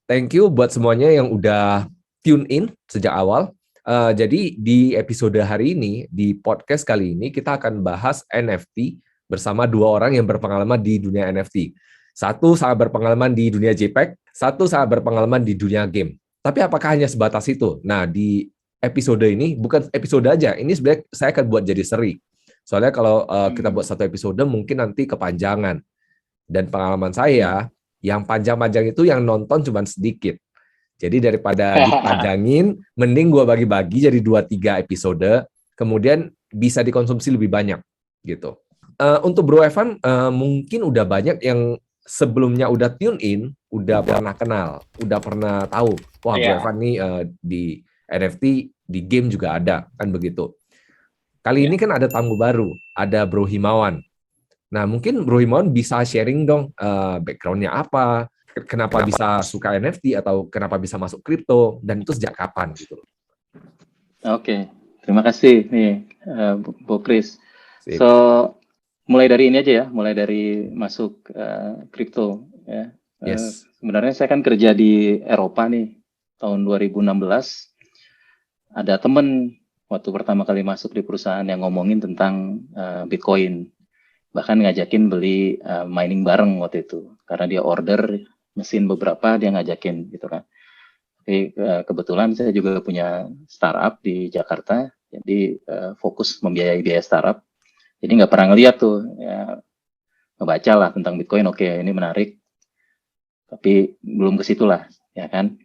Thank you buat semuanya yang udah tune in sejak awal. Jadi di episode hari ini, di podcast kali ini, kita akan bahas NFT bersama dua orang yang berpengalaman di dunia NFT. Satu sangat berpengalaman di dunia JPEG, satu sangat berpengalaman di dunia game. Tapi apakah hanya sebatas itu? Nah, di episode ini, bukan episode aja, ini sebenarnya saya akan buat jadi seri. Soalnya kalau kita buat satu episode, mungkin nanti kepanjangan. Dan pengalaman saya, yang panjang-panjang itu yang nonton cuma sedikit. Jadi daripada dipanjangin, mending gue bagi-bagi jadi 2-3 episode, kemudian bisa dikonsumsi lebih banyak gitu. Untuk Bro Evan, mungkin udah banyak yang sebelumnya udah tune in, udah pernah kenal, udah pernah tahu, wah Bro Evan nih di NFT, di game juga ada, kan begitu. Kali ini kan ada tamu baru, ada Bro Himawan. Nah, mungkin Bro Himawan bisa sharing dong background-nya apa, kenapa bisa suka NFT atau kenapa bisa masuk kripto, dan itu sejak kapan gitu. Oke, terima kasih nih Bu Kris. Sip. So, mulai dari ini aja ya, mulai dari masuk kripto ya. Yes. Sebenarnya saya kan kerja di Eropa nih, tahun 2016. Ada temen waktu pertama kali masuk di perusahaan yang ngomongin tentang Bitcoin. Bahkan ngajakin beli mining bareng waktu itu. Karena dia order mesin beberapa, dia ngajakin gitu kan. Tapi kebetulan saya juga punya startup di Jakarta, jadi fokus membiayai biaya startup. Jadi nggak pernah ngeliat tuh, ya, ngebaca lah tentang Bitcoin, oke ini menarik, tapi belum ke situ lah, ya kan.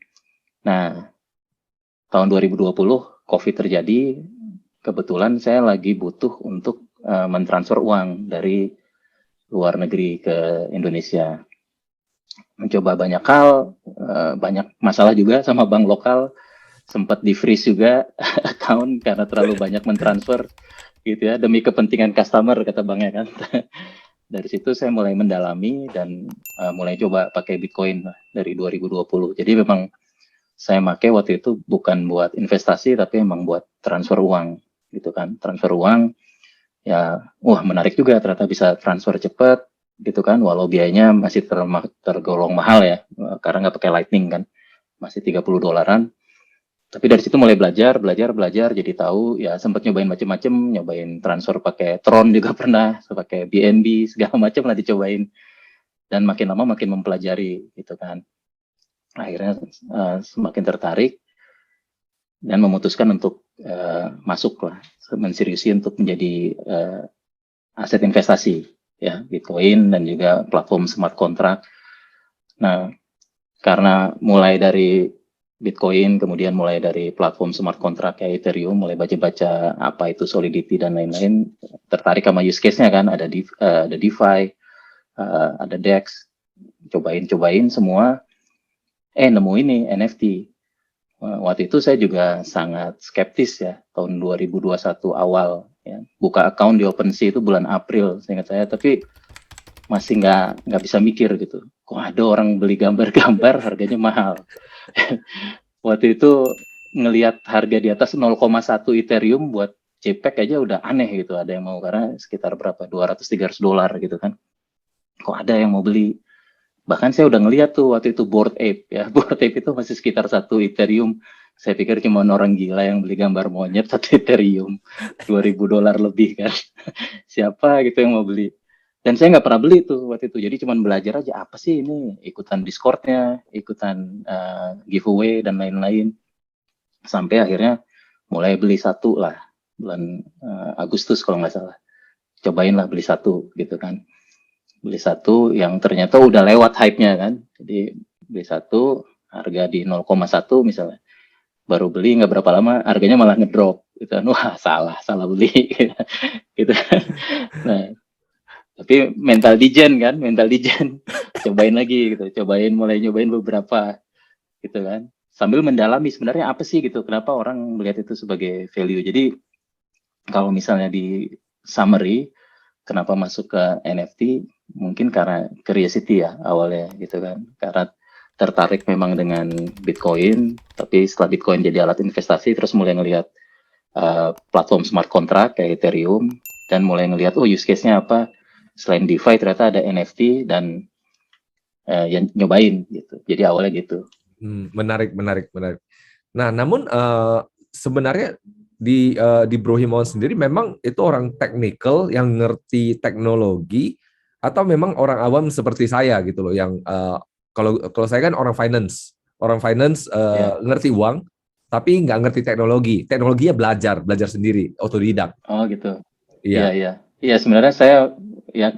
Nah, tahun 2020 COVID terjadi, kebetulan saya lagi butuh untuk mentransfer uang dari luar negeri ke Indonesia. Mencoba banyak hal, banyak masalah juga sama bank lokal, sempat di freeze juga account karena terlalu banyak mentransfer gitu ya, demi kepentingan customer kata banknya kan. Dari situ saya mulai mendalami dan mulai coba pakai Bitcoin dari 2020. Jadi memang saya pakai waktu itu bukan buat investasi tapi memang buat transfer uang gitu kan. Transfer uang ya, wah menarik juga, ternyata bisa transfer cepat gitu kan, walau biayanya masih tergolong mahal ya, karena nggak pakai Lightning kan, masih $30. Tapi dari situ mulai belajar, jadi tahu ya, sempat nyobain macam-macam, nyobain transfer pakai Tron juga pernah, pakai BNB segala macam lah dicobain, dan makin lama makin mempelajari gitu kan. Akhirnya semakin tertarik dan memutuskan untuk masuk lah, menseriusi untuk menjadi aset investasi ya, Bitcoin dan juga platform smart contract. Nah, karena mulai dari Bitcoin, kemudian mulai dari platform smart contract kayak Ethereum, mulai baca-baca apa itu Solidity dan lain-lain, tertarik sama use case-nya kan, ada DeFi, ada DEX, cobain semua, nemu ini NFT. Waktu itu saya juga sangat skeptis ya, tahun 2021 awal, ya. Buka account di OpenSea itu bulan April, seingat saya, tapi masih nggak bisa mikir gitu. Kok ada orang beli gambar-gambar harganya mahal. Waktu itu ngelihat harga di atas 0,1 Ethereum buat JPEG aja udah aneh gitu. Ada yang mau, karena sekitar berapa, $200-300 gitu kan. Kok ada yang mau beli? Bahkan saya udah ngelihat tuh waktu itu Bored Ape ya. Bored Ape itu masih sekitar 1 Ethereum. Saya pikir cuma orang gila yang beli gambar monyet 1 Ethereum. $2.000 lebih kan. Siapa gitu yang mau beli? Dan saya nggak pernah beli tuh waktu itu. Jadi cuma belajar aja, apa sih ini, ikutan Discord-nya, ikutan giveaway dan lain-lain. Sampai akhirnya mulai beli satu lah, bulan Agustus kalau nggak salah. Cobain lah beli satu gitu kan. Beli satu yang ternyata udah lewat hype-nya kan. Jadi beli satu, harga di 0,1 misalnya. Baru beli nggak berapa lama, harganya malah ngedrop. Gitu. Wah, salah beli. Gitu. Nah, tapi mental dijen kan, cobain lagi gitu, mulai nyobain beberapa gitu kan, sambil mendalami sebenarnya apa sih gitu, kenapa orang melihat itu sebagai value. Jadi kalau misalnya di summary kenapa masuk ke NFT, mungkin karena curiosity ya awalnya gitu kan, karena tertarik memang dengan Bitcoin, tapi setelah Bitcoin jadi alat investasi terus mulai ngelihat platform smart contract kayak Ethereum, dan mulai ngelihat use case-nya apa. Selain DeFi ternyata ada NFT dan yang nyobain gitu. Jadi awalnya gitu. Menarik, menarik, menarik. Nah, namun sebenarnya di Bro Himawan sendiri memang itu orang teknikal yang ngerti teknologi atau memang orang awam seperti saya gitu loh yang kalau saya kan orang finance Ya. ngerti uang tapi nggak ngerti teknologi. Teknologinya belajar sendiri, otodidak. Oh gitu. Iya, Iya. iya. Iya, sebenarnya ya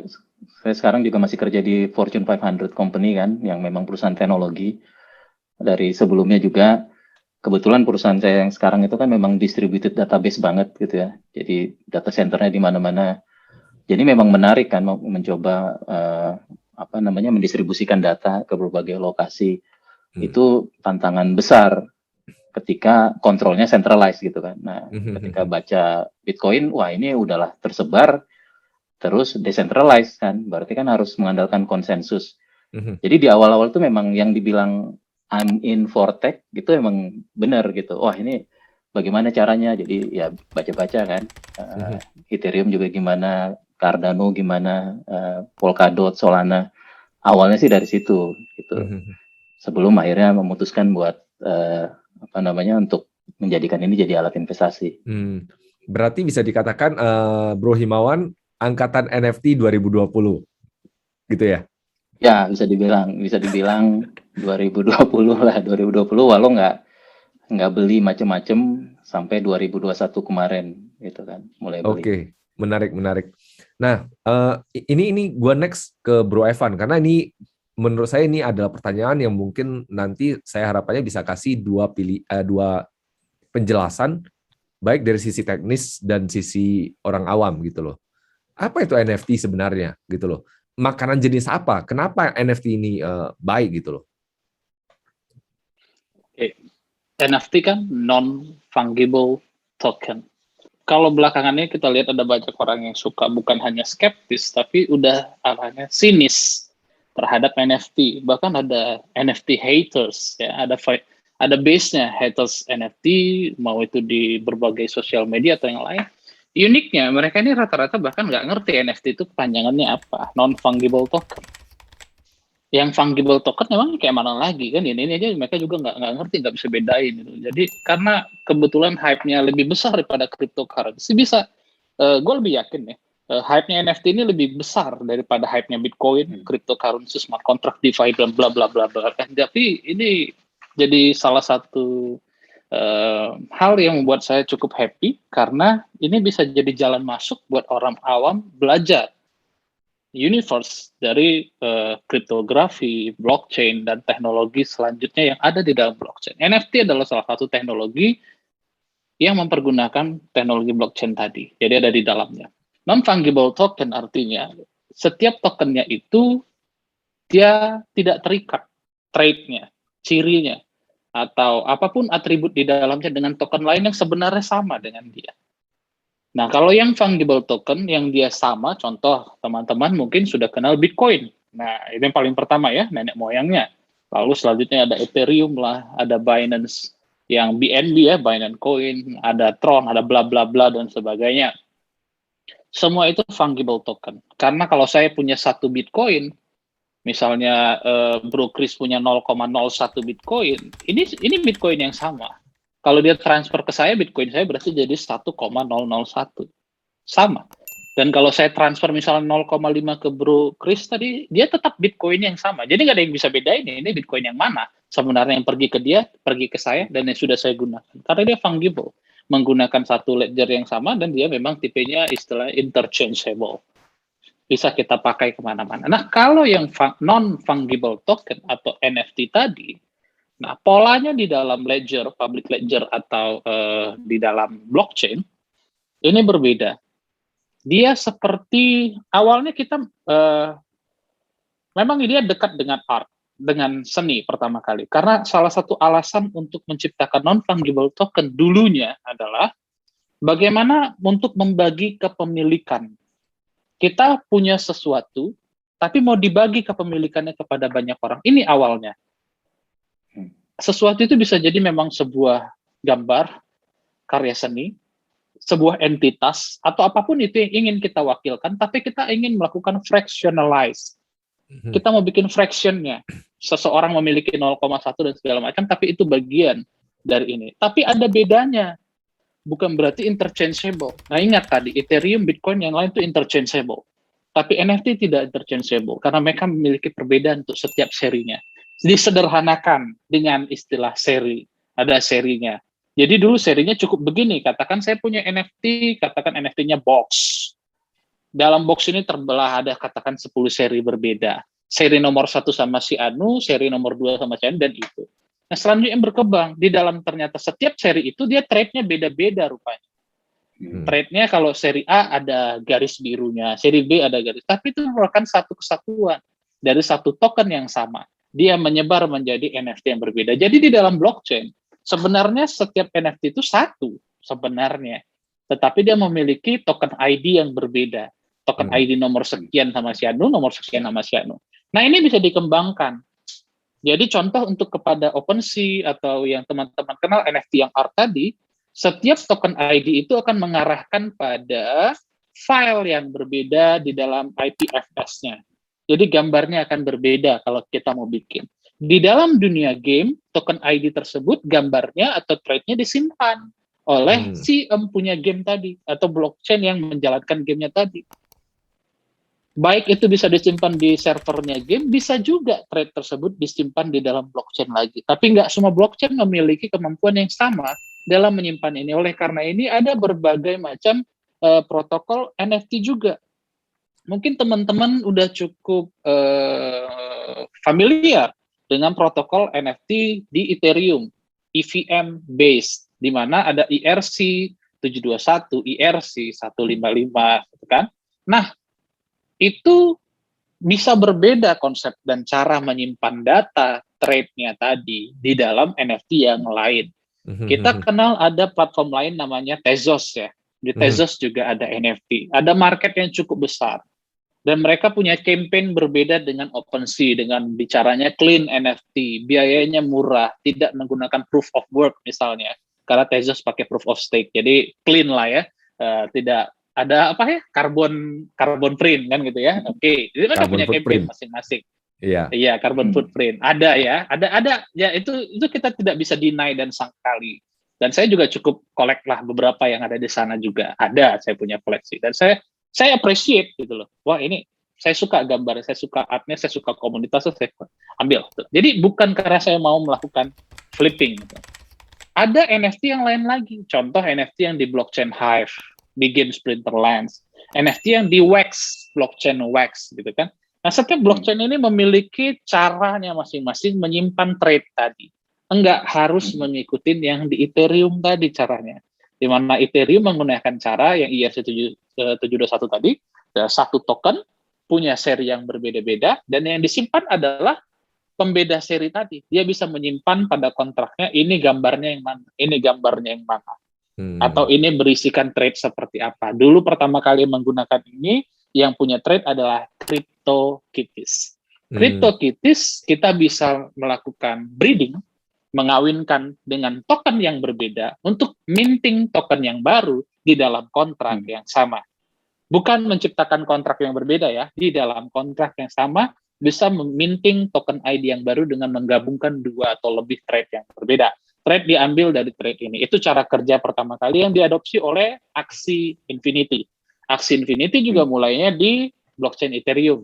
saya sekarang juga masih kerja di Fortune 500 company kan, yang memang perusahaan teknologi. Dari sebelumnya juga, kebetulan perusahaan saya yang sekarang itu kan memang distributed database banget gitu ya. Jadi data centernya di mana-mana. Jadi memang menarik kan mencoba apa namanya mendistribusikan data ke berbagai lokasi. Hmm. Itu tantangan besar ketika kontrolnya centralized gitu kan. Nah, ketika baca Bitcoin, wah ini udahlah tersebar terus decentralized kan, berarti kan harus mengandalkan konsensus. Jadi di awal-awal tuh memang yang dibilang I'm in for tech gitu emang benar gitu. Wah ini bagaimana caranya? Jadi ya baca-baca kan. Ethereum juga gimana, Cardano gimana, Polkadot, Solana. Awalnya sih dari situ gitu. Sebelum akhirnya memutuskan buat apa namanya untuk menjadikan ini jadi alat investasi. Berarti bisa dikatakan Bro Himawan angkatan NFT 2020 gitu ya? Ya, bisa dibilang 2020 lah, 2020 walau nggak beli macem-macem sampai 2021 kemarin gitu kan, mulai beli. Oke, menarik, menarik. Nah, ini gua next ke Bro Evan karena ini menurut saya ini adalah pertanyaan yang mungkin nanti saya harapannya bisa kasih dua penjelasan baik dari sisi teknis dan sisi orang awam gitu loh. Apa itu NFT sebenarnya gitu loh? Makanan jenis apa? Kenapa NFT ini baik gitu loh? Oke. NFT kan non-fungible token. Kalau belakangannya kita lihat ada banyak orang yang suka bukan hanya skeptis, tapi udah arahnya sinis terhadap NFT. Bahkan ada NFT haters, ya. Ada base-nya haters NFT, mau itu di berbagai sosial media atau yang lain. Uniknya, mereka ini rata-rata bahkan nggak ngerti NFT itu kepanjangannya apa, non-fungible token. Yang fungible token memang kayak mana lagi kan, ini aja mereka juga nggak ngerti, nggak bisa bedain gitu. Jadi karena kebetulan hype-nya lebih besar daripada cryptocurrency, bisa gue lebih yakin ya, hype-nya NFT ini lebih besar daripada hype-nya Bitcoin, cryptocurrency, smart contract, DeFi, dan bla bla bla bla. Tapi ini jadi salah satu hal yang membuat saya cukup happy karena ini bisa jadi jalan masuk buat orang awam belajar universe dari kriptografi, blockchain, dan teknologi selanjutnya yang ada di dalam blockchain. NFT adalah salah satu teknologi yang mempergunakan teknologi blockchain tadi. Jadi ada di dalamnya. Non-fungible token artinya setiap tokennya itu dia tidak terikat trade-nya, cirinya, atau apapun atribut di dalamnya dengan token lain yang sebenarnya sama dengan dia. Nah, kalau yang fungible token yang dia sama, contoh teman-teman mungkin sudah kenal Bitcoin. Nah, ini yang paling pertama ya, nenek moyangnya. Lalu selanjutnya ada Ethereum lah, ada Binance yang BNB ya, Binance Coin, ada Tron, ada bla bla bla dan sebagainya. Semua itu fungible token. Karena kalau saya punya satu Bitcoin, misalnya Bro Chris punya 0,01 Bitcoin, ini Bitcoin yang sama. Kalau dia transfer ke saya, Bitcoin saya berarti jadi 1,001. Sama. Dan kalau saya transfer misalnya 0,5 ke Bro Chris tadi, dia tetap Bitcoin yang sama. Jadi nggak ada yang bisa bedain ini Bitcoin yang mana. Sebenarnya yang pergi ke dia, pergi ke saya, dan yang sudah saya gunakan. Karena dia fungible. Menggunakan satu ledger yang sama, dan dia memang tipenya istilah interchangeable. Bisa kita pakai kemana-mana. Nah, kalau yang non-fungible token atau NFT tadi, nah, polanya di dalam ledger, public ledger atau di dalam blockchain ini berbeda. Dia seperti awalnya kita memang dia dekat dengan art, dengan seni pertama kali. Karena salah satu alasan untuk menciptakan non-fungible token dulunya adalah bagaimana untuk membagi kepemilikan. Kita punya sesuatu, tapi mau dibagi kepemilikannya kepada banyak orang. Ini awalnya. Sesuatu itu bisa jadi memang sebuah gambar, karya seni, sebuah entitas, atau apapun itu yang ingin kita wakilkan, tapi kita ingin melakukan fractionalize. Kita mau bikin fractionnya. seseorang memiliki 0,1 dan segala macam, tapi itu bagian dari ini. Tapi ada bedanya, bukan berarti interchangeable. Nah ingat tadi, Ethereum, Bitcoin, yang lain itu interchangeable. Tapi NFT tidak interchangeable, karena mereka memiliki perbedaan untuk setiap serinya. Disederhanakan dengan istilah seri, ada serinya. Jadi dulu serinya cukup begini, katakan saya punya NFT, katakan NFT-nya box. Dalam box ini terbelah ada katakan 10 seri berbeda. Seri nomor 1 sama si Anu, seri nomor 2 sama si Anu, dan itu. Nah, selanjutnya berkembang. Di dalam ternyata setiap seri itu dia trade-nya beda-beda rupanya. Trade-nya kalau seri A ada garis birunya, seri B ada garis. Tapi itu merupakan satu kesatuan dari satu token yang sama. Dia menyebar menjadi NFT yang berbeda. Jadi di dalam blockchain, sebenarnya setiap NFT itu satu sebenarnya. Tetapi dia memiliki token ID yang berbeda. Token ID nomor sekian sama si Anu, nomor sekian sama si Anu. Nah ini bisa dikembangkan. Jadi contoh untuk kepada OpenSea atau yang teman-teman kenal NFT yang art tadi, setiap token ID itu akan mengarahkan pada file yang berbeda di dalam IPFS-nya. Jadi gambarnya akan berbeda kalau kita mau bikin. Di dalam dunia game, token ID tersebut gambarnya atau trade-nya disimpan oleh si punya game tadi atau blockchain yang menjalankan gamenya tadi. Baik itu bisa disimpan di servernya game, bisa juga trade tersebut disimpan di dalam blockchain lagi. Tapi nggak semua blockchain memiliki kemampuan yang sama dalam menyimpan ini. Oleh karena ini ada berbagai macam protokol NFT juga. Mungkin teman-teman udah cukup familiar dengan protokol NFT di Ethereum, EVM based, di mana ada ERC 721, ERC 155, gitu kan? Nah, itu bisa berbeda konsep dan cara menyimpan data trade-nya tadi di dalam NFT yang lain. Kita kenal ada platform lain namanya Tezos ya. Di Tezos juga ada NFT. Ada market yang cukup besar. Dan mereka punya campaign berbeda dengan OpenSea, dengan bicaranya clean NFT, biayanya murah, tidak menggunakan proof of work misalnya. Karena Tezos pakai proof of stake, jadi clean lah ya, tidak ada apa ya, carbon print kan gitu ya. Oke, jadi mereka punya campaign masing-masing. Iya, carbon footprint. Ada ya, ada ya, itu kita tidak bisa deny dan sangkali. Dan saya juga cukup collect lah beberapa yang ada di sana juga. Ada, saya punya koleksi. Dan saya appreciate gitu loh. Wah, ini saya suka gambar, saya suka artnya, saya suka komunitasnya, saya ambil. Jadi bukan karena saya mau melakukan flipping gitu. Ada NFT yang lain lagi. Contoh NFT yang di blockchain Hive, di game Splinterlands, NFT yang di Wax, blockchain Wax gitu kan. Nah, setiap blockchain ini memiliki caranya masing-masing menyimpan trade tadi. Enggak harus mengikuti yang di Ethereum tadi caranya. Di mana Ethereum menggunakan cara yang ERC 721 tadi, satu token punya seri yang berbeda-beda, dan yang disimpan adalah pembeda seri tadi. Dia bisa menyimpan pada kontraknya, ini gambarnya yang mana, ini gambarnya yang mana. Atau ini berisikan trade seperti apa. Dulu pertama kali menggunakan ini, yang punya trade adalah CryptoKitties. CryptoKitties kita bisa melakukan breeding, mengawinkan dengan token yang berbeda untuk minting token yang baru di dalam kontrak yang sama. Bukan menciptakan kontrak yang berbeda ya, di dalam kontrak yang sama bisa meminting token ID yang baru dengan menggabungkan dua atau lebih trade yang berbeda. Trade diambil dari trade ini. Itu cara kerja pertama kali yang diadopsi oleh Axie Infinity. Axie Infinity juga mulainya di blockchain Ethereum.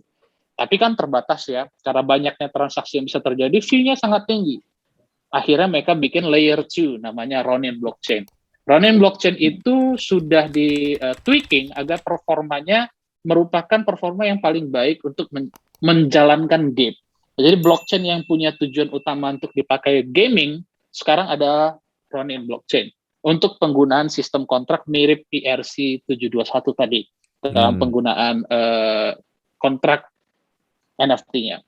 Tapi kan terbatas ya, karena banyaknya transaksi yang bisa terjadi, fee-nya sangat tinggi. Akhirnya mereka bikin layer 2, namanya Ronin Blockchain. Ronin Blockchain itu sudah di tweaking agar performanya merupakan performa yang paling baik untuk menjalankan game. Jadi blockchain yang punya tujuan utama untuk dipakai gaming, sekarang ada Ronin Blockchain untuk penggunaan sistem kontrak mirip ERC 721 tadi dalam penggunaan kontrak NFT-nya.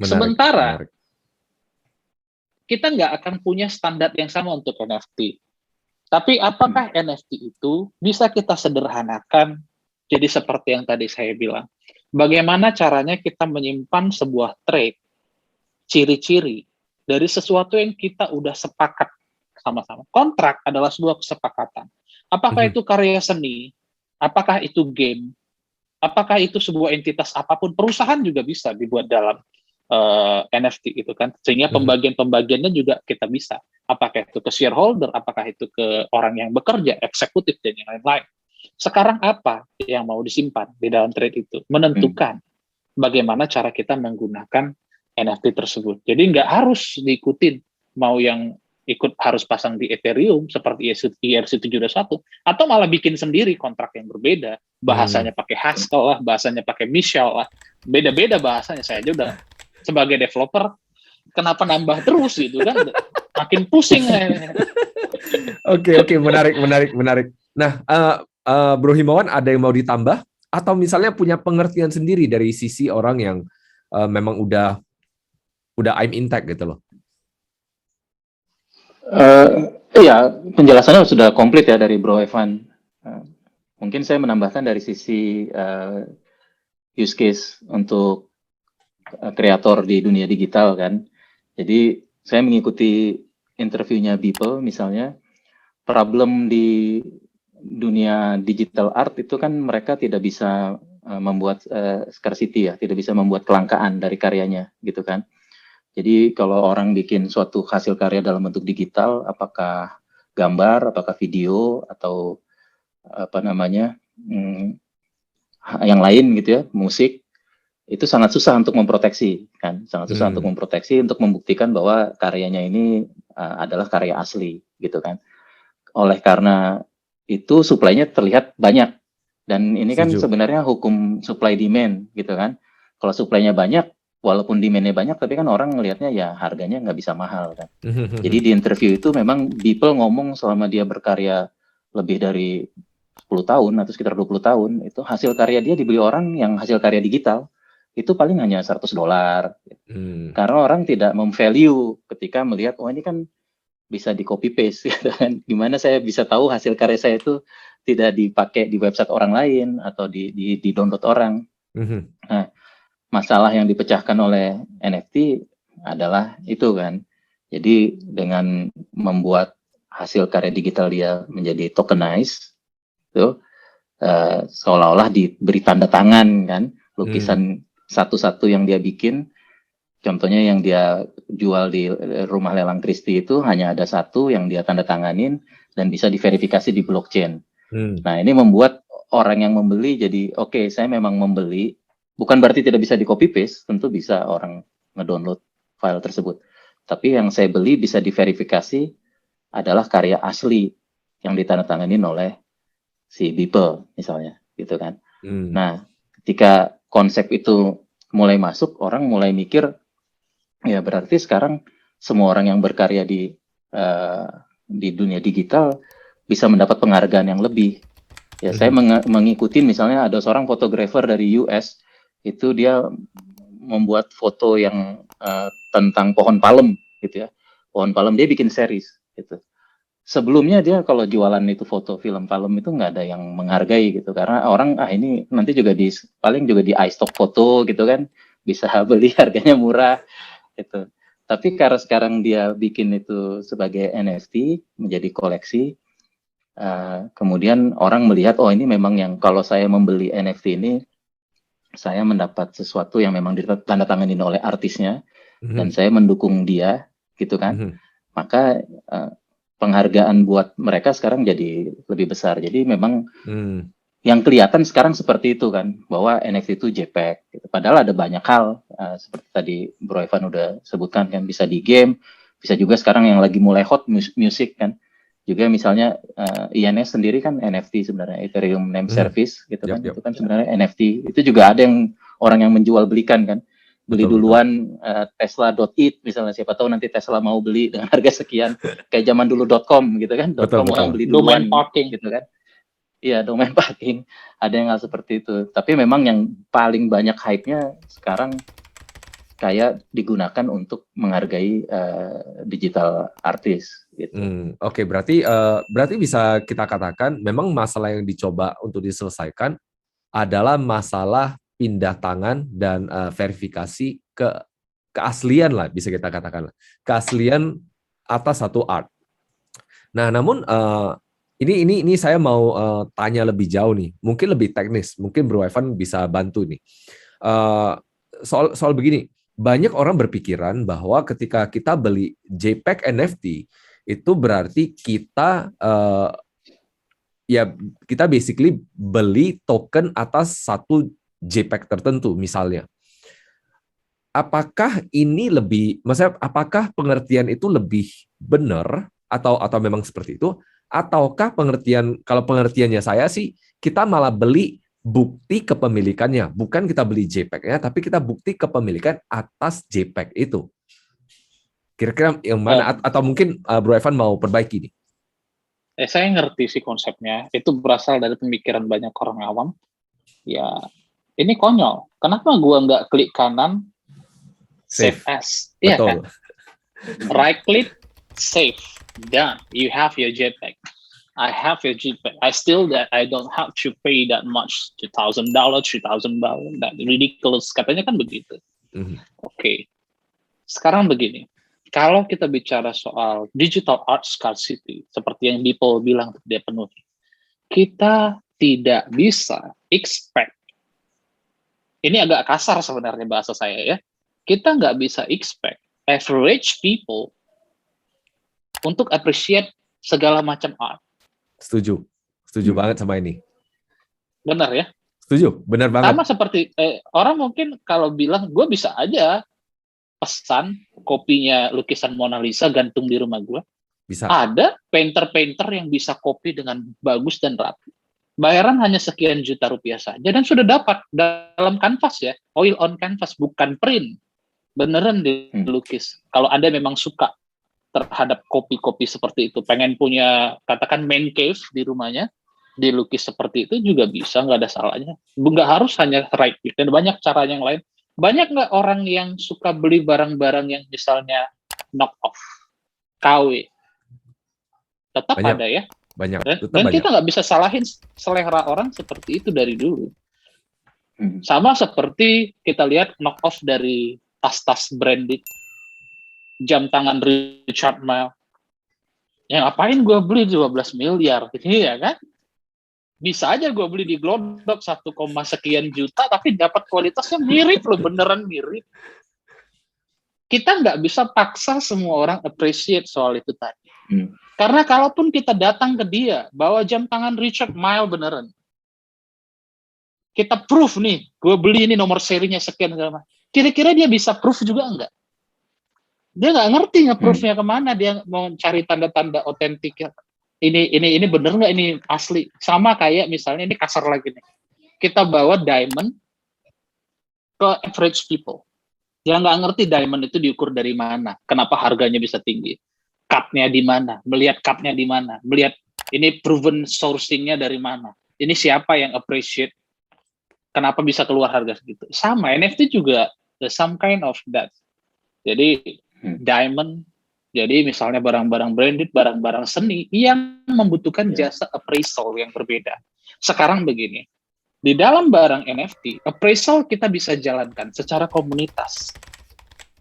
Sementara kita nggak akan punya standar yang sama untuk NFT. Tapi apakah NFT itu bisa kita sederhanakan jadi seperti yang tadi saya bilang? Bagaimana caranya kita menyimpan sebuah trade, ciri-ciri dari sesuatu yang kita udah sepakat sama-sama. Kontrak adalah sebuah kesepakatan. Apakah itu karya seni? Apakah itu game? Apakah itu sebuah entitas apapun? Perusahaan juga bisa dibuat dalam NFT gitu kan, sehingga pembagian-pembagiannya juga kita bisa, apakah itu ke shareholder, apakah itu ke orang yang bekerja, eksekutif dan yang lain-lain. Sekarang apa yang mau disimpan di dalam trade itu menentukan bagaimana cara kita menggunakan NFT tersebut. Jadi nggak harus diikutin, mau yang ikut harus pasang di Ethereum seperti ERC-721, atau malah bikin sendiri kontrak yang berbeda, bahasanya pakai Haskell lah, bahasanya pakai Michelle lah, beda-beda bahasanya. Saya aja udah sebagai developer, kenapa nambah terus gitu kan, makin pusing. Oke, menarik. Nah, Bro Himawan, ada yang mau ditambah? Atau misalnya punya pengertian sendiri dari sisi orang yang memang udah I'm intact gitu loh? Iya, penjelasannya sudah komplit ya dari Bro Evan. Mungkin saya menambahkan dari sisi use case untuk kreator di dunia digital kan. Jadi saya mengikuti interviewnya Beeple misalnya, problem di dunia digital art itu kan mereka tidak bisa membuat scarcity ya, tidak bisa membuat kelangkaan dari karyanya gitu kan. Jadi kalau orang bikin suatu hasil karya dalam bentuk digital, apakah gambar, apakah video, atau apa namanya yang lain gitu ya, musik, itu sangat susah untuk memproteksi kan, sangat susah untuk memproteksi, untuk membuktikan bahwa karyanya ini adalah karya asli gitu kan. Oleh karena itu supply-nya terlihat banyak, dan ini kan sebenarnya hukum supply demand gitu kan. Kalau supply-nya banyak, walaupun demand-nya banyak, tapi kan orang ngelihatnya ya harganya nggak bisa mahal kan. Jadi di interview itu memang Beeple ngomong selama dia berkarya lebih dari 10 tahun atau sekitar 20 tahun, itu hasil karya dia dibeli orang yang hasil karya digital, itu paling hanya $100. Karena orang tidak memvalue ketika melihat, oh ini kan bisa di copy paste gitu kan. Gimana saya bisa tahu hasil karya saya itu tidak dipakai di website orang lain atau di download orang. Nah, masalah yang dipecahkan oleh NFT adalah itu kan. Jadi dengan membuat hasil karya digital dia menjadi tokenized, itu seolah-olah diberi tanda tangan kan, lukisan satu-satu yang dia bikin. Contohnya yang dia jual di rumah lelang Christie itu hanya ada satu yang dia tanda tanganin dan bisa diverifikasi di blockchain. Nah ini membuat orang yang membeli jadi oke, saya memang membeli. Bukan berarti tidak bisa di copy paste, tentu bisa orang ngedownload file tersebut. Tapi yang saya beli bisa diverifikasi adalah karya asli yang ditandatangani oleh si Beeple misalnya, gitu kan. Nah, ketika konsep itu mulai masuk, orang mulai mikir, ya berarti sekarang semua orang yang berkarya di dunia digital bisa mendapat penghargaan yang lebih. Ya, saya mengikuti misalnya ada seorang fotografer dari US, itu dia membuat foto yang tentang pohon palem gitu ya. Pohon palem, dia bikin series gitu. Sebelumnya dia kalau jualan itu foto film palem itu nggak ada yang menghargai gitu, karena orang ini nanti juga paling juga di iStock foto gitu kan, bisa beli harganya murah gitu. Tapi karena sekarang dia bikin itu sebagai NFT menjadi koleksi, kemudian orang melihat oh ini memang yang kalau saya membeli NFT ini saya mendapat sesuatu yang memang ditandatangani oleh artisnya dan saya mendukung dia gitu kan. Maka penghargaan buat mereka sekarang jadi lebih besar. Jadi memang yang kelihatan sekarang seperti itu kan, bahwa NFT itu JPEG gitu. Padahal ada banyak hal seperti tadi Bro Evan udah sebutkan kan, bisa di game, bisa juga sekarang yang lagi mulai hot musik kan. Juga misalnya INS sendiri kan NFT sebenarnya, Ethereum Name Service gitu kan, itu kan sebenarnya NFT. Itu juga ada yang orang yang menjual belikan kan, beli duluan Tesla.it misalnya, siapa tahu nanti Tesla mau beli dengan harga sekian, kayak zaman dulu .com gitu kan, .com orang beli duluan gitu kan. Iya, domain parking, ada yang hal seperti itu. Tapi memang yang paling banyak hype-nya sekarang kayak digunakan untuk menghargai digital artist gitu. Oke, berarti bisa kita katakan memang masalah yang dicoba untuk diselesaikan adalah masalah pindah tangan dan verifikasi keaslian lah, bisa kita katakan keaslian atas satu art. Nah, namun ini saya mau tanya lebih jauh nih, mungkin lebih teknis, mungkin Bro Evan bisa bantu nih. Soal begini. banyak orang berpikiran bahwa ketika kita beli JPEG NFT itu berarti kita ya kita basically beli token atas satu JPEG tertentu misalnya. Apakah ini maksudnya apakah pengertian itu lebih benar atau memang seperti itu? Ataukah kalau pengertiannya saya sih kita malah beli bukti kepemilikannya, bukan kita beli JPEG-nya, tapi kita bukti kepemilikan atas JPEG itu. Kira-kira yang mana? Atau mungkin Bro Evan mau perbaiki nih? Saya ngerti sih konsepnya. Itu berasal dari pemikiran banyak orang awam. Ya, ini konyol. Kenapa gua nggak klik kanan, save as? Iya kan? Right click, save. Done. You have your JPEG. I have your JPEG. I don't have to pay that much, $2,000, $3,000. That ridiculous. Katanya kan begitu. Oke. Sekarang begini. Kalau kita bicara soal digital art scarcity, seperti yang Beeple bilang dia penuhi, kita tidak bisa expect. Ini agak kasar sebenarnya bahasa saya ya. Kita nggak bisa expect average people untuk appreciate segala macam art. Setuju banget sama ini. Benar ya? Setuju, benar banget. Sama seperti orang mungkin kalau bilang, gue bisa aja pesan kopinya lukisan Mona Lisa gantung di rumah gue. Bisa. Ada painter-painter yang bisa kopi dengan bagus dan rapi. Bayaran hanya sekian juta rupiah saja dan sudah dapat dalam kanvas ya, oil on canvas, bukan print. Beneran dilukis. Kalau Anda memang suka terhadap kopi-kopi seperti itu, pengen punya katakan man cave di rumahnya, dilukis seperti itu juga bisa, nggak ada salahnya. Nggak harus hanya right click, dan banyak cara yang lain. Banyak nggak orang yang suka beli barang-barang yang misalnya knock off, KW? Tetap banyak, ada ya. Banyak. Dan kita nggak bisa salahin selera orang seperti itu dari dulu. Sama seperti kita lihat knock off dari tas-tas branded, jam tangan Richard Mille. Yang ngapain gue beli 12 miliar? Iya kan? Bisa aja gue beli di Glodok 1, sekian juta, tapi dapat kualitasnya mirip loh, beneran mirip. Kita nggak bisa paksa semua orang appreciate soal itu tadi. Karena kalaupun kita datang ke dia, bawa jam tangan Richard Mille beneran. Kita proof nih, gue beli ini nomor serinya sekian. Kira-kira dia bisa proof juga enggak? Dia nggak ngerti nge-proof-nya kemana, dia mau cari tanda-tanda otentik. Ini bener nggak, ini asli? Sama kayak misalnya, ini kasar lagi nih. Kita bawa diamond ke average people. Yang nggak ngerti diamond itu diukur dari mana, kenapa harganya bisa tinggi, cut-nya di mana, melihat cut-nya di mana, melihat ini proven sourcing-nya dari mana, ini siapa yang appreciate, kenapa bisa keluar harga segitu. Sama, NFT juga some kind of that. Jadi diamond, jadi misalnya barang-barang branded, barang-barang seni yang membutuhkan jasa appraisal yang berbeda. Sekarang begini, di dalam barang NFT, appraisal kita bisa jalankan secara komunitas.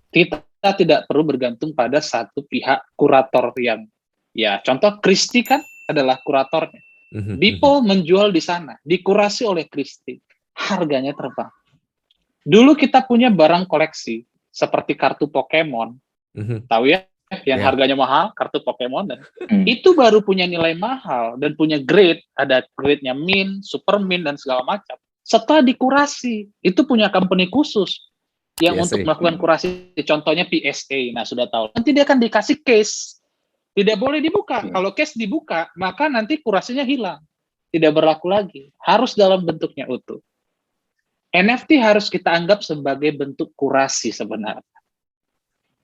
Kita tidak perlu bergantung pada satu pihak kurator yang, ya contoh Christie kan adalah kuratornya. Beeple menjual di sana, dikurasi oleh Christie, harganya terbang. Dulu kita punya barang koleksi, seperti kartu Pokemon, tahu ya, yang harganya mahal, kartu Pokemon, dan itu baru punya nilai mahal dan punya grade, ada grade-nya min, super min, dan segala macam. Setelah dikurasi, itu punya company khusus yang PSA. Untuk melakukan kurasi, contohnya PSA. Nah, sudah tahu. Nanti dia akan dikasih case, tidak boleh dibuka. Kalau case dibuka, maka nanti kurasinya hilang, tidak berlaku lagi. Harus dalam bentuknya utuh. NFT harus kita anggap sebagai bentuk kurasi sebenarnya.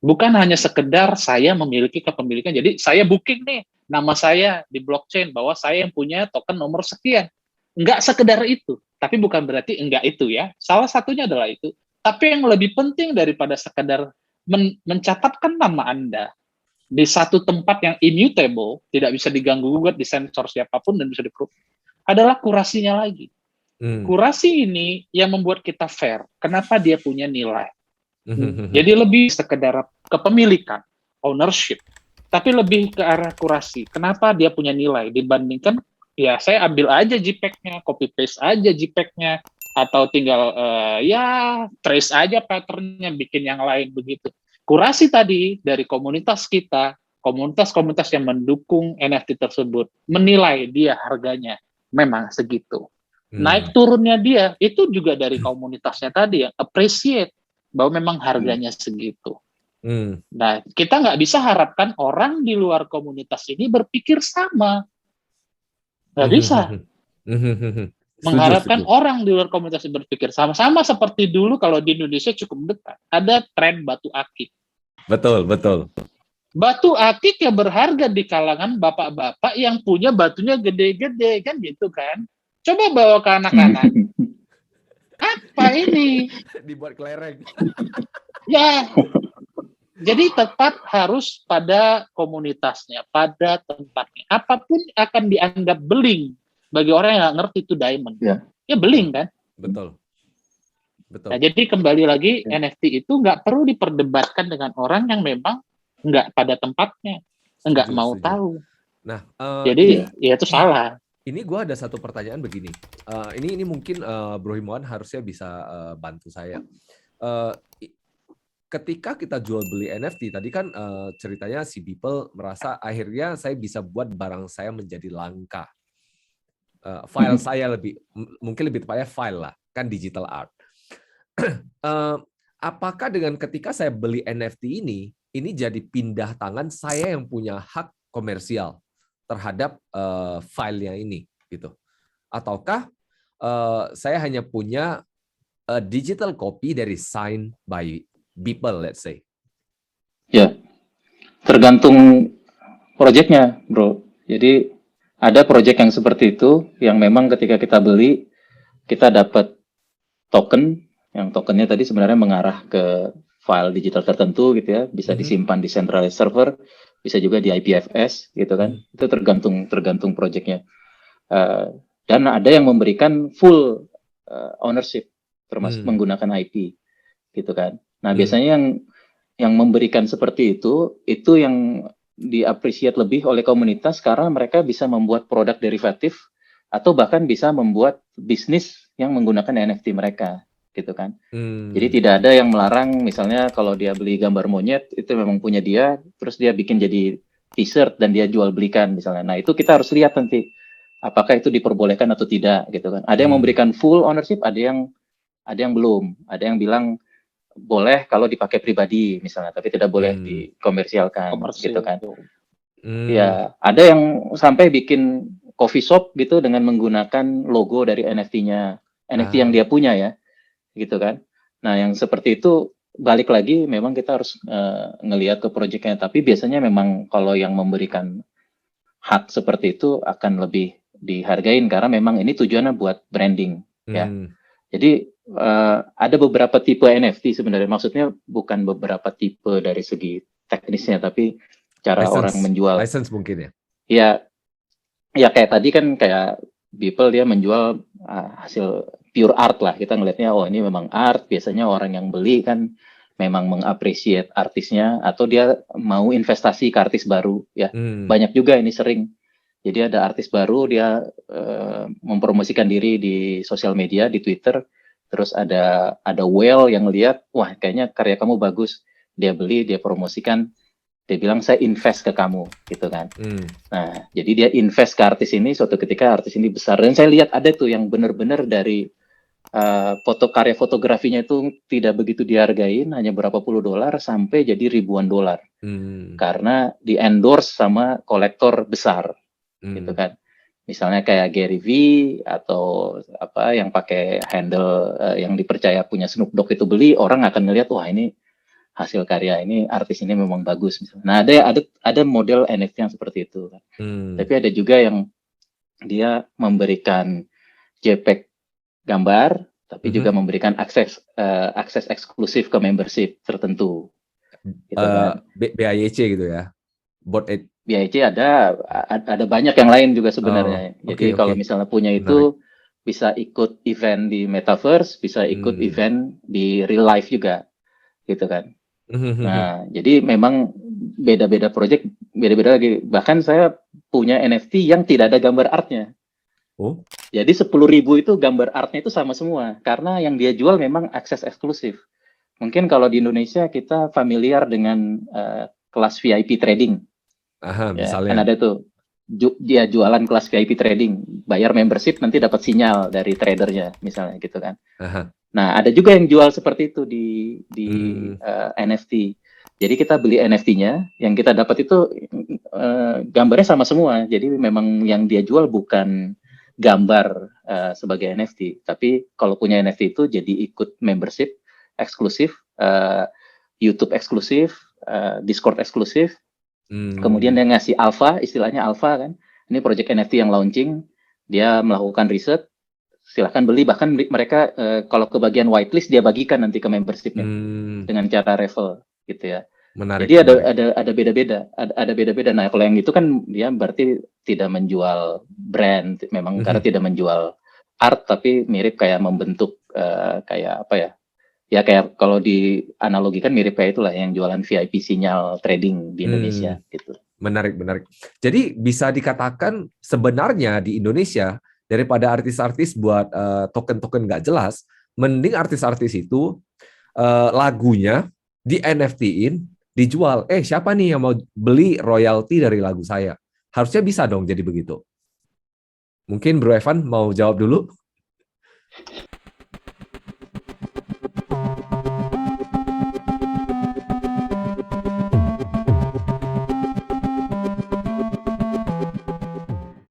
Bukan hanya sekedar saya memiliki kepemilikan, jadi saya booking nih, nama saya di blockchain, bahwa saya yang punya token nomor sekian. Enggak sekedar itu, tapi bukan berarti enggak itu ya. Salah satunya adalah itu. Tapi yang lebih penting daripada sekedar mencatatkan nama Anda di satu tempat yang immutable, tidak bisa diganggu-gugat, disensor siapapun, dan bisa di-proof, adalah kurasinya lagi. Kurasi ini yang membuat kita fair. Kenapa dia punya nilai? Jadi lebih sekedar kepemilikan, ownership, tapi lebih ke arah kurasi. Kenapa dia punya nilai dibandingkan, ya saya ambil aja JPEG-nya, copy paste aja JPEG-nya, atau tinggal trace aja patternnya, bikin yang lain begitu. Kurasi tadi dari komunitas kita, komunitas-komunitas yang mendukung NFT tersebut, menilai dia harganya memang segitu. Naik turunnya dia itu juga dari komunitasnya tadi yang appreciate bahwa memang harganya segitu. Nah, kita nggak bisa harapkan orang di luar komunitas ini berpikir sama. Nggak bisa. Mengharapkan orang di luar komunitas ini berpikir sama-sama seperti dulu kalau di Indonesia cukup dekat. Ada tren batu akik. Betul. Batu akik yang berharga di kalangan bapak-bapak yang punya batunya gede-gede, kan gitu kan. Coba bawa ke anak-anak. Apa ini? Dibuat kelereng. Ya, jadi tepat harus pada komunitasnya, pada tempatnya. Apapun akan dianggap beling bagi orang yang nggak ngerti itu diamond. Ya beling kan? Betul. Nah, jadi kembali lagi NFT itu nggak perlu diperdebatkan dengan orang yang memang nggak pada tempatnya, nggak mau tahu. Nah, jadi ya itu salah. Ini gue ada satu pertanyaan begini. Ini mungkin Bro Himawan harusnya bisa bantu saya. Ketika kita jual beli NFT tadi kan ceritanya si Beeple merasa akhirnya saya bisa buat barang saya menjadi langka. File saya mungkin lebih tepatnya file lah, kan digital art. Apakah dengan ketika saya beli NFT ini jadi pindah tangan saya yang punya hak komersial terhadap filenya ini gitu, ataukah saya hanya punya digital copy dari signed by Beeple, let's say? Ya, tergantung projectnya, bro. Jadi ada project yang seperti itu yang memang ketika kita beli kita dapat token, yang tokennya tadi sebenarnya mengarah ke file digital tertentu gitu ya, bisa disimpan di centralized server, bisa juga di IPFS gitu kan. Itu tergantung projectnya. Dan ada yang memberikan full ownership termasuk menggunakan IP gitu kan. Nah, biasanya yang memberikan seperti itu yang diapresiasi lebih oleh komunitas karena mereka bisa membuat produk derivatif atau bahkan bisa membuat bisnis yang menggunakan NFT mereka gitu kan. Jadi tidak ada yang melarang, misalnya kalau dia beli gambar monyet itu memang punya dia, terus dia bikin jadi t-shirt dan dia jual belikan misalnya. Nah, itu kita harus lihat nanti apakah itu diperbolehkan atau tidak gitu kan. Ada yang memberikan full ownership, ada yang belum. Ada yang bilang boleh kalau dipakai pribadi misalnya, tapi tidak boleh dikomersialkan gitu kan. Ya, ada yang sampai bikin coffee shop gitu dengan menggunakan logo dari NFT-nya, NFT yang dia punya ya, gitu kan. Nah, yang seperti itu balik lagi memang kita harus ngelihat ke proyeknya, tapi biasanya memang kalau yang memberikan hak seperti itu akan lebih dihargain karena memang ini tujuannya buat branding ya. Jadi ada beberapa tipe NFT sebenarnya, maksudnya bukan beberapa tipe dari segi teknisnya, tapi cara orang menjual. License mungkin ya? Ya kayak tadi kan kayak Beeple dia menjual hasil pure art lah. Kita ngelihatnya oh ini memang art. Biasanya orang yang beli kan memang mengapresiasi artisnya atau dia mau investasi ke artis baru ya. Banyak juga ini sering. Jadi ada artis baru dia mempromosikan diri di sosial media, di Twitter. Terus ada whale yang lihat, wah kayaknya karya kamu bagus. Dia beli, dia promosikan. Dia bilang saya invest ke kamu gitu kan. Nah, jadi dia invest ke artis ini, suatu ketika artis ini besar. Dan saya lihat ada tuh yang benar-benar dari karya fotografinya itu tidak begitu dihargain, hanya berapa puluh dolar sampai jadi ribuan dolar. Karena di endorse sama kolektor besar gitu kan. Misalnya kayak Gary V atau apa yang pakai handle yang dipercaya punya Snoop Dogg itu beli, orang akan ngelihat wah ini hasil karya ini, artis ini memang bagus misalnya. Nah, ada model NFT yang seperti itu. Tapi ada juga yang dia memberikan JPEG gambar, tapi juga memberikan akses eksklusif ke membership tertentu. Gitu kan. BIC gitu ya? BIC ada banyak yang lain juga sebenarnya. Jadi kalau misalnya punya itu bisa ikut event di Metaverse, bisa ikut event di real life juga, gitu kan. Nah, jadi memang beda-beda project, beda-beda lagi. Bahkan saya punya NFT yang tidak ada gambar artnya. Oh, Jadi 10.000 itu gambar artnya itu sama semua, karena yang dia jual memang akses eksklusif. Mungkin kalau di Indonesia kita familiar dengan kelas VIP trading, aha, ya kan misalnya. ada tuh dia jualan kelas VIP trading, bayar membership nanti dapat sinyal dari tradernya, misalnya gitu kan. Aha. Nah ada juga yang jual seperti itu di Hmm, NFT. Jadi kita beli NFT-nya, yang kita dapat itu gambarnya sama semua. Jadi memang yang dia jual bukan gambar sebagai NFT, tapi kalau punya NFT itu jadi ikut membership eksklusif, YouTube eksklusif, Discord eksklusif, kemudian hmm, dia ngasih alpha, istilahnya alpha kan. Ini project NFT yang launching, dia melakukan riset, silahkan beli. Bahkan mereka kalau kebagian whitelist dia bagikan nanti ke membershipnya hmm, dengan cara referral gitu ya. menarik, Jadi menarik. ada beda-beda, ada beda-beda. Nah kalau yang itu kan dia berarti tidak menjual brand, memang karena Mhm. tidak menjual art, tapi mirip kayak membentuk kayak apa ya? Ya kayak kalau dianalogikan mirip kayak itulah yang jualan VIP sinyal trading di Indonesia Hmm, gitu. menarik, menarik. Jadi bisa dikatakan sebenarnya di Indonesia daripada artis-artis buat token-token nggak jelas, mending artis-artis itu lagunya di NFT-in, dijual. Siapa nih yang mau beli royalti dari lagu saya? Harusnya bisa dong jadi begitu. Mungkin Bro Evan mau jawab dulu?